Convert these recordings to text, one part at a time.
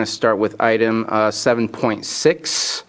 to start with item 7.6,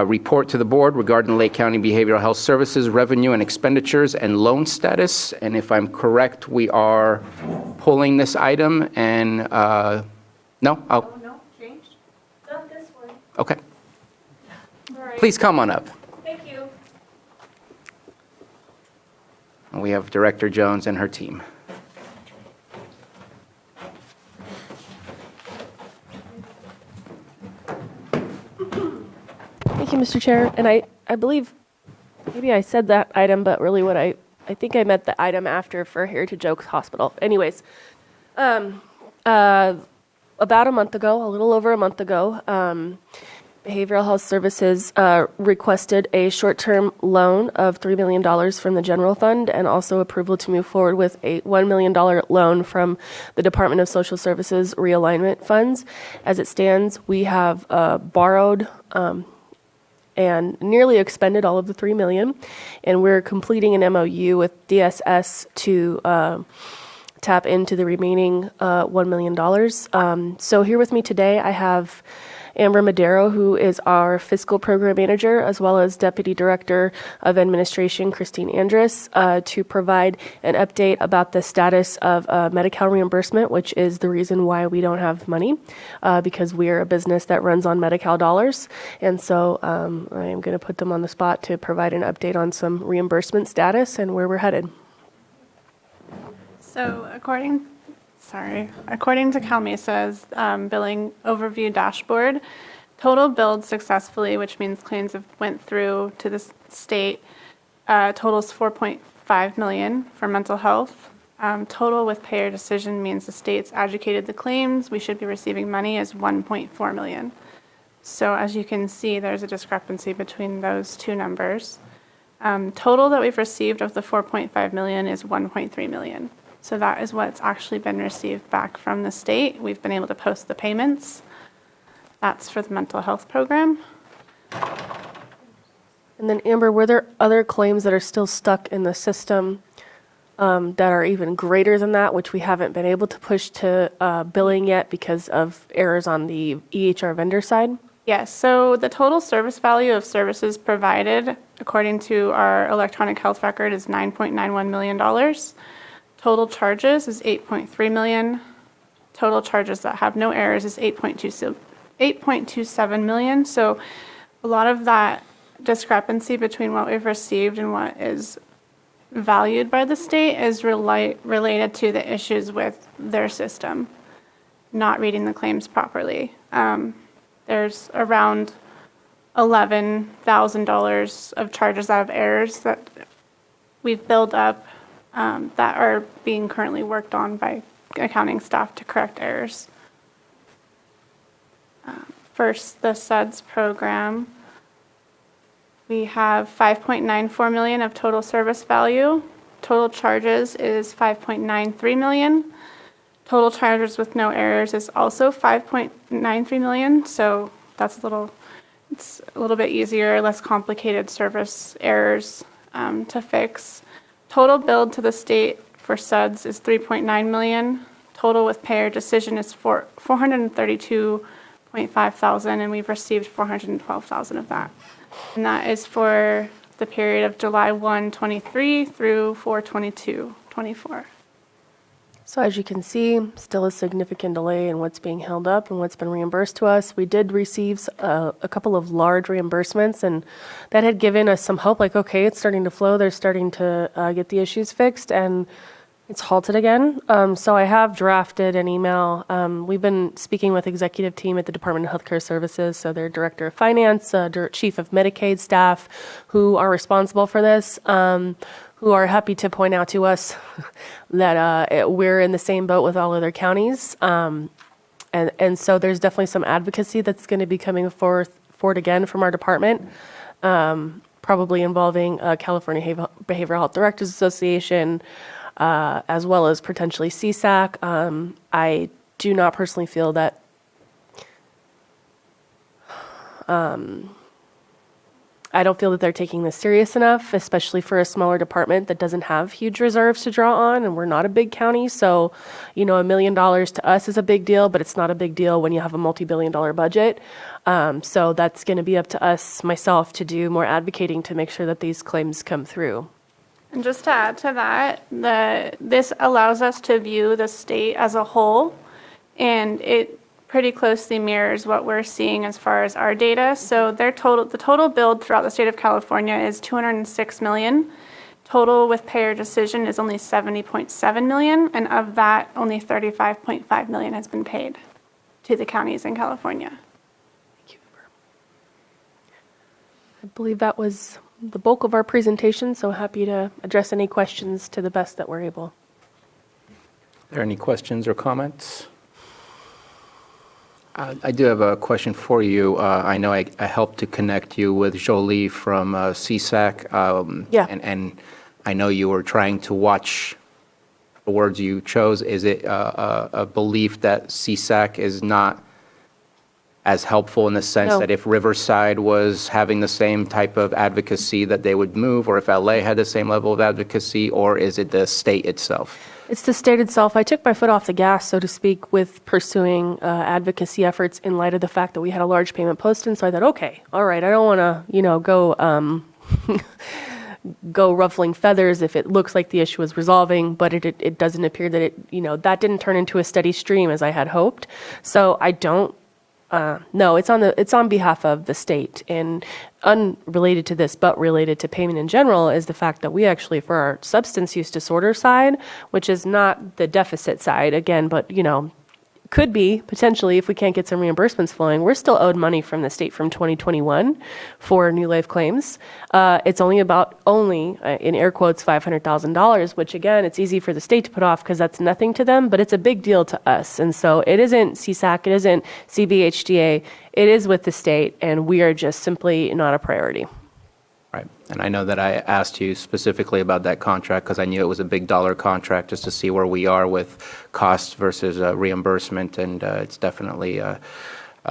report to the board regarding Lake County Behavioral Health Services revenue and expenditures and loan status. And if I'm correct, we are pulling this item and, no? Oh, No, changed. Not this one. okay. All right. Please come on up. Thank you. And we have Director Jones and her team. Thank you, Mr. Chair. And I believe maybe I said that item, but really what I think I meant the item after for Heritage Oaks Hospital. Anyways, about a month ago, a little over a month ago, Behavioral Health Services requested a short-term loan of $3 million from the general fund and also approval to move forward with a $1 million loan from the Department of Social Services realignment funds. As it stands, we have borrowed and nearly expended all of the $3 million, and we're completing an MOU with DSS to tap into the remaining $1 million. So here with me today, I have Amber Madero, who is our fiscal program manager, as well as Deputy Director of Administration, Christine Andrus, to provide an update about the status of Medi-Cal reimbursement, which is the reason why we don't have money, because we are a business that runs on Medi-Cal dollars. And so I am going to put them on the spot to provide an update on some reimbursement status and where we're headed. So according to Cal Mesa's billing overview dashboard, total billed successfully, which means claims have went through to the state, totals $4.5 million for mental health. Total with payer decision means the state's adjudicated the claims. We should be receiving money is $1.4 million. So as you can see, there's a discrepancy between those two numbers. Total that we've received of the $4.5 million is $1.3 million. So that is what's actually been received back from the state. We've been able to post the payments. That's for the mental health program. And then Amber, were there other claims that are still stuck in the system that are even greater than that, which we haven't been able to push to billing yet because of errors on the EHR vendor side? Yes, so the total service value of services provided, according to our electronic health record, is $9.91 million. Total charges is $8.3 million. Total charges that have no errors is $8.27 million. So a lot of that discrepancy between what we've received and what is valued by the state is related to the issues with their system, not reading the claims properly. There's around $11,000 of charges out of errors that we've built up that are being currently worked on by accounting staff to correct errors. First, the SUDS program. We have $5.94 million of total service value. Total charges is $5.93 million. Total charges with no errors is also $5.93 million. So that's it's a little bit easier, less complicated service errors to fix. Total billed to the state for SUDS is $3.9 million. Total with payer decision is $432.5 thousand, and we've received $412,000 of that. And that is for the period of July 1, 23 through 4/22/24. So as you can see, still a significant delay in what's being held up and what's been reimbursed to us. We did receive a couple of large reimbursements, and that had given us some hope, like, okay, it's starting to flow. They're starting to get the issues fixed, and it's halted again. So I have drafted an email. We've been speaking with executive team at the Department of Healthcare Services, so their Director of Finance, Chief of Medicaid staff, who are responsible for this, who are happy to point out to us that we're in the same boat with all other counties. And so there's definitely some advocacy that's going to be coming forward again from our department, probably involving California Behavioral Health Directors Association, as well as potentially CSAC. I do not personally feel that I don't feel that they're taking this serious enough, especially for a smaller department that doesn't have huge reserves to draw on, and we're not a big county. So, $1 million to us is a big deal, but it's not a big deal when you have a multi-billion-dollar budget. So that's going to be up to us, myself, to do more advocating to make sure that these claims come through. And just to add to that, this allows us to view the state as a whole, and it pretty closely mirrors what we're seeing as far as our data. So the total billed throughout the state of California is $206 million. Total with payer decision is only $70.7 million, and of that, only $35.5 million has been paid to the counties in California. I believe that was the bulk of our presentation, so happy to address any questions to the best that we're able. Are there any questions or comments? I do have a question for you. I know I helped to connect you with Jolie from CSAC. Yeah. And I know you were trying to watch the words you chose. Is it a belief that CSAC is not as helpful in the sense No. that if Riverside was having the same type of advocacy that they would move, or if LA had the same level of advocacy, or is it the state itself? It's the state itself. I took my foot off the gas, so to speak, with pursuing advocacy efforts in light of the fact that we had a large payment post. And so I thought, okay, all right, I don't want to, go ruffling feathers if it looks like the issue is resolving, but it doesn't appear that that didn't turn into a steady stream as I had hoped. So I don't. No, it's on behalf of the state, and unrelated to this, but related to payment in general, is the fact that we actually, for our substance use disorder side, which is not the deficit side, again, but could be potentially if we can't get some reimbursements flowing, we're still owed money from the state from 2021 for New Life claims. It's only in air quotes, $500,000, which again, it's easy for the state to put off because that's nothing to them, but it's a big deal to us. And so it isn't CSAC, it isn't CBHDA, it is with the state, and we are just simply not a priority. Right. And I know that I asked you specifically about that contract because I knew it was a big dollar contract, just to see where we are with costs versus reimbursement. And it's definitely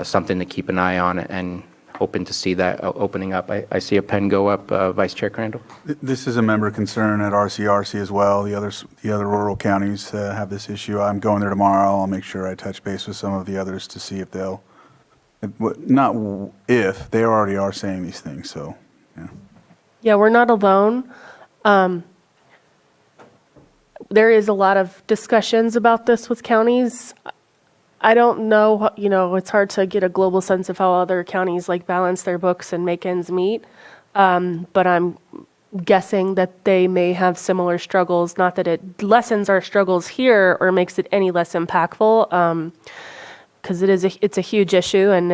something to keep an eye on, and hoping to see that opening up. I see a pen go up. Vice Chair Crandall. This is a member concern at RCRC as well. The other rural counties have this issue. I'm going there tomorrow. I'll make sure I touch base with some of the others to see if they'll, not if, they already are saying these things, so, yeah. Yeah, we're not alone. There is a lot of discussions about this with counties. I don't know, it's hard to get a global sense of how other counties balance their books and make ends meet. But I'm guessing that they may have similar struggles, not that it lessens our struggles here or makes it any less impactful, because it's a huge issue, and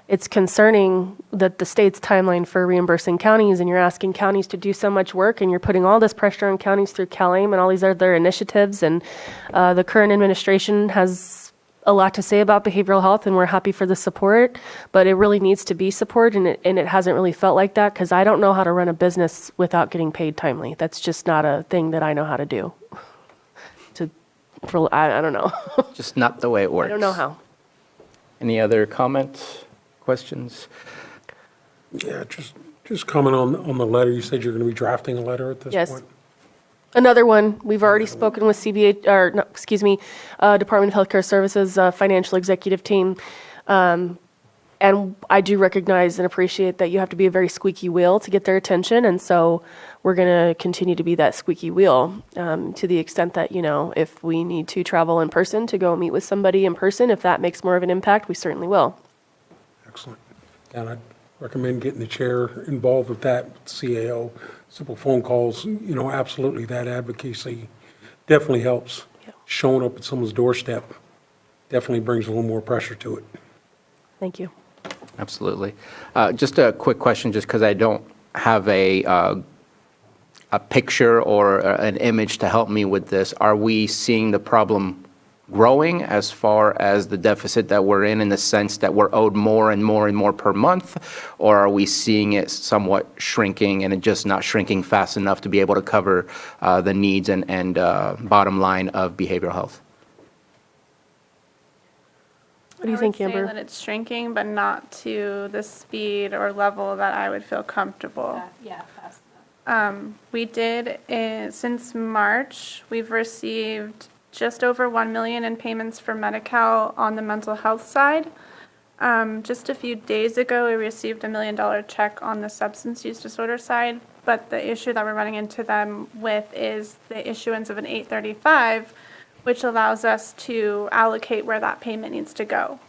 it's concerning that the state's timeline for reimbursing counties, and you're asking counties to do so much work, and you're putting all this pressure on counties through CalAIM and all these other initiatives. And the current administration has a lot to say about behavioral health, and we're happy for the support, but it really needs to be support, and it hasn't really felt like that, because I don't know how to run a business without getting paid timely. That's just not a thing that I know how to do. I don't know. Just not the way it works. I don't know how. Any other comments, questions? Yeah, just comment on the letter. You said you're going to be drafting a letter at this Yes. point? Another one. We've already spoken with Department of Healthcare Services financial executive team. And I do recognize and appreciate that you have to be a very squeaky wheel to get their attention. And so we're going to continue to be that squeaky wheel to the extent that, if we need to travel in person to go meet with somebody in person, if that makes more of an impact, we certainly will. Excellent. And I'd recommend getting the chair involved with that, CAO. Simple phone calls, absolutely, that advocacy definitely helps. Yeah. Showing up at someone's doorstep definitely brings a little more pressure to it. Thank you. Absolutely. Just a quick question, just because I don't have a picture or an image to help me with this. Are we seeing the problem growing as far as the deficit that we're in the sense that we're owed more and more and more per month? Or are we seeing it somewhat shrinking and it just not shrinking fast enough to be able to cover the needs and bottom line of behavioral health? What do you think, I would say Amber? that it's shrinking, but not to the speed or level that I would feel comfortable. Yeah, fast We did, since March, we've received just over 1 million in payments for Medi-Cal on the mental health side. Just a few days ago, we received $1 million check on the substance use disorder side, but the issue that we're running into them with is the issuance of an 835, which allows us to allocate where that payment needs to go.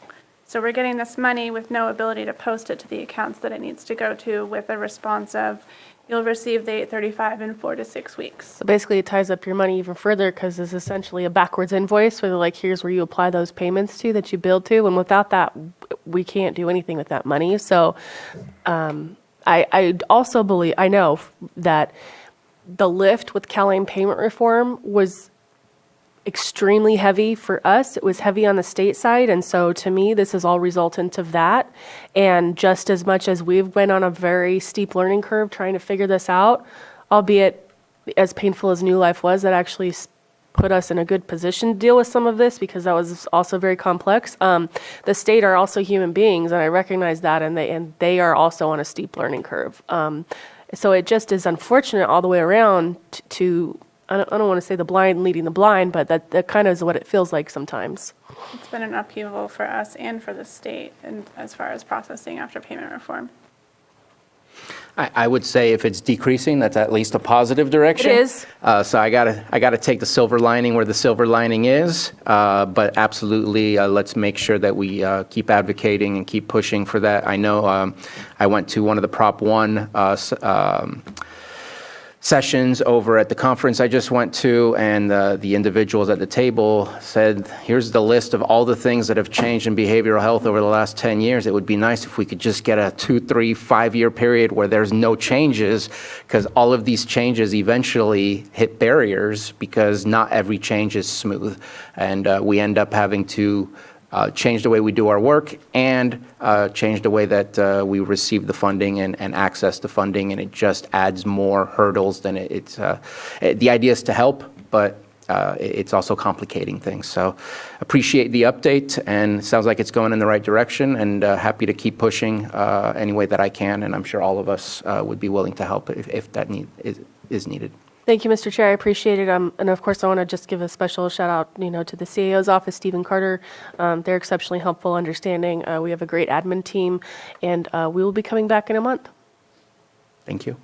So we're getting this money with no ability to post it to the accounts that it needs to go to, with a response of, you'll receive the 835 in 4 to 6 weeks. So basically, it ties up your money even further because it's essentially a backwards invoice where they're like, here's where you apply those payments to that you billed to. And without that, we can't do anything with that money. So I also believe, I know that the lift with CalAIM payment reform was extremely heavy for us. It was heavy on the state side. And so to me, this is all resultant of that. And just as much as we've been on a very steep learning curve trying to figure this out, albeit as painful as New Life was, that actually put us in a good position to deal with some of this because that was also very complex. The state are also human beings, and I recognize that, and they are also on a steep learning curve. So it just is unfortunate all the way around to I don't want to say the blind leading the blind, but that kind of is what it feels like sometimes. It's been an upheaval for us and for the state, and as far as processing after payment reform. I would say if it's decreasing, that's at least a positive direction. It is. So I gotta take the silver lining where the silver lining is. But absolutely, let's make sure that we keep advocating and keep pushing for that. I know I went to one of the Prop 1 sessions over at the conference I just went to, and the individuals at the table said, here's the list of all the things that have changed in behavioral health over the last 10 years. It would be nice if we could just get a 2, 3, 5-year period where there's no changes, because all of these changes eventually hit barriers because not every change is smooth. And we end up having to change the way we do our work and change the way that we receive the funding and access the funding, and it just adds more hurdles than it's. The idea is to help, but it's also complicating things. So appreciate the update, and it sounds like it's going in the right direction, and happy to keep pushing any way that I can, and I'm sure all of us would be willing to help if that is needed. Thank you, Mr. Chair. I appreciate it. And of course, I want to just give a special shout out, to the CAO's office, Stephen Carter. They're exceptionally helpful, understanding. We have a great admin team, and we will be coming back in a month. Thank you.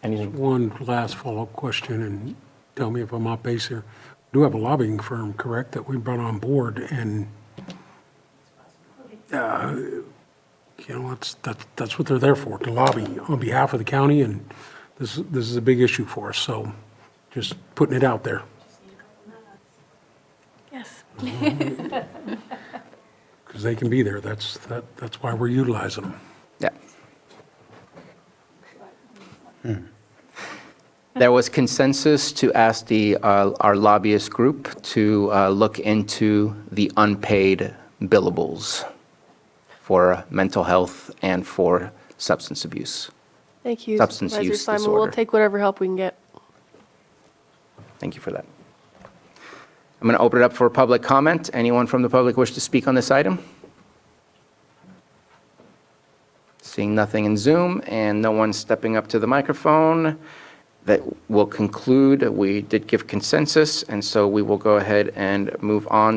Anything? One last follow-up question, and tell me if I'm off base here. We do have a lobbying firm, correct, that we brought on board, and that's what they're there for, to lobby on behalf of the county, and this is a big issue for us, so just putting it out there. Yes. Because they can be there, that's why we're utilizing them. Yeah. There was consensus to ask our lobbyist group to look into the unpaid billables for mental health and for substance abuse. Thank you, Substance Supervisor use Simon. disorder. We'll take whatever help we can get. Thank you for that. I'm going to open it up for public comment. Anyone from the public wish to speak on this item? Seeing nothing in Zoom and no one stepping up to the microphone, that will conclude. We did give consensus, and so we will go ahead and move on